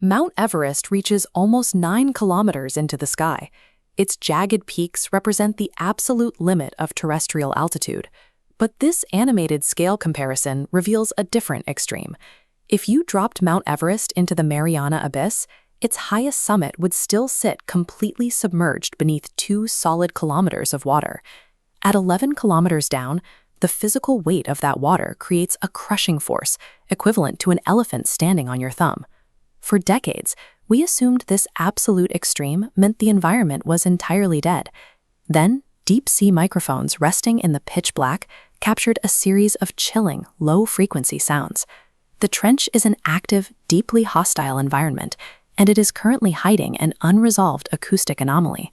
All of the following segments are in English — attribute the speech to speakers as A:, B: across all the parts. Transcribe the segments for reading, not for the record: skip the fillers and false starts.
A: Mount Everest reaches almost 9 kilometers into the sky. Its jagged peaks represent the absolute limit of terrestrial altitude. But this animated scale comparison reveals a different extreme. If you dropped Mount Everest into the Mariana Abyss, its highest summit would still sit completely submerged beneath 2 solid kilometers of water. At 11 kilometers down, the physical weight of that water creates a crushing force equivalent to an elephant standing on your thumb. For decades, we assumed this absolute extreme meant the environment was entirely dead. Then, deep-sea microphones resting in the pitch black captured a series of chilling, low-frequency sounds. The trench is an active, deeply hostile environment, and it is currently hiding an unresolved acoustic anomaly.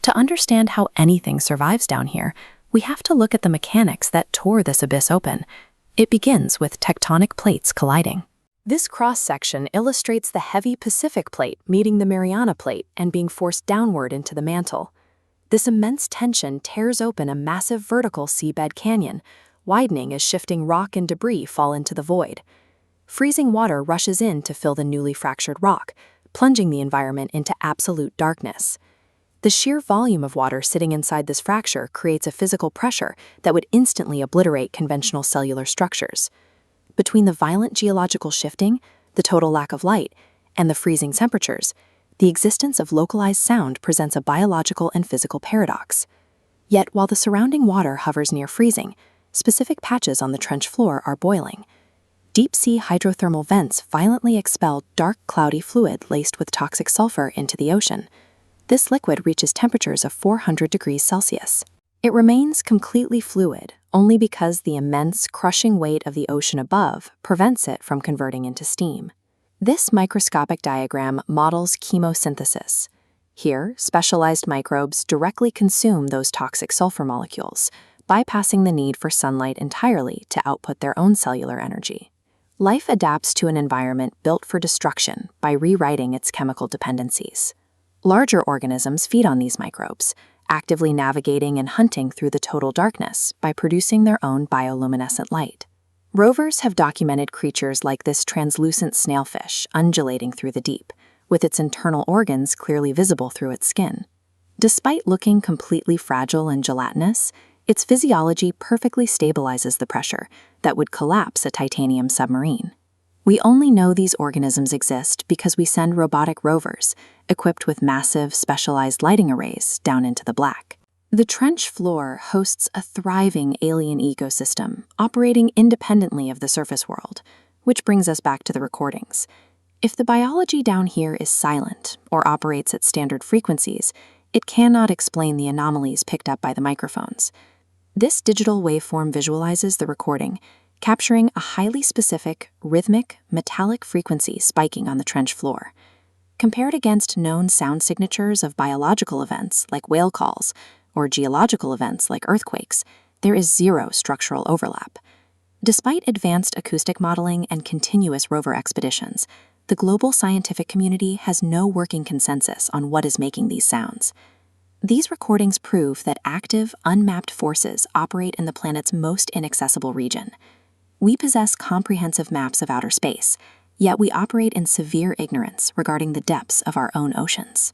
A: To understand how anything survives down here, we have to look at the mechanics that tore this abyss open. It begins with tectonic plates colliding. This cross-section illustrates the heavy Pacific plate meeting the Mariana plate and being forced downward into the mantle. This immense tension tears open a massive vertical seabed canyon, widening as shifting rock and debris fall into the void. Freezing water rushes in to fill the newly fractured rock, plunging the environment into absolute darkness. The sheer volume of water sitting inside this fracture creates a physical pressure that would instantly obliterate conventional cellular structures. Between the violent geological shifting, the total lack of light, and the freezing temperatures, the existence of localized sound presents a biological and physical paradox. Yet, while the surrounding water hovers near freezing, specific patches on the trench floor are boiling. Deep-sea hydrothermal vents violently expel dark, cloudy fluid laced with toxic sulfur into the ocean. This liquid reaches temperatures of 400 degrees Celsius. It remains completely fluid only because the immense, crushing weight of the ocean above prevents it from converting into steam. This microscopic diagram models chemosynthesis. Here, specialized microbes directly consume those toxic sulfur molecules, bypassing the need for sunlight entirely to output their own cellular energy. Life adapts to an environment built for destruction by rewriting its chemical dependencies. Larger organisms feed on these microbes, actively navigating and hunting through the total darkness by producing their own bioluminescent light. Rovers have documented creatures like this translucent snailfish undulating through the deep, with its internal organs clearly visible through its skin. Despite looking completely fragile and gelatinous, its physiology perfectly stabilizes the pressure that would collapse a titanium submarine. We only know these organisms exist because we send robotic rovers, equipped with massive, specialized lighting arrays, down into the black. The trench floor hosts a thriving alien ecosystem, operating independently of the surface world, which brings us back to the recordings. If the biology down here is silent or operates at standard frequencies, it cannot explain the anomalies picked up by the microphones. This digital waveform visualizes the recording, capturing a highly specific, rhythmic, metallic frequency spiking on the trench floor. Compared against known sound signatures of biological events like whale calls or geological events like earthquakes, there is zero structural overlap. Despite advanced acoustic modeling and continuous rover expeditions, the global scientific community has no working consensus on what is making these sounds. These recordings prove that active, unmapped forces operate in the planet's most inaccessible region. We possess comprehensive maps of outer space, yet we operate in severe ignorance regarding the depths of our own oceans.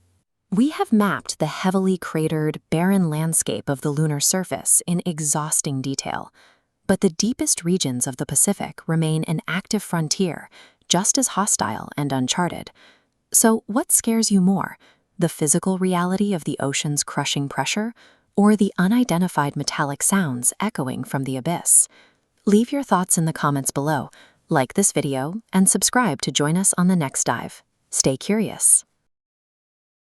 A: We have mapped the heavily cratered, barren landscape of the lunar surface in exhausting detail, but the deepest regions of the Pacific remain an active frontier, just as hostile and uncharted. So what scares you more, the physical reality of the ocean's crushing pressure, or the unidentified metallic sounds echoing from the abyss? Leave your thoughts in the comments below, like this video, and subscribe to join us on the next dive. Stay curious.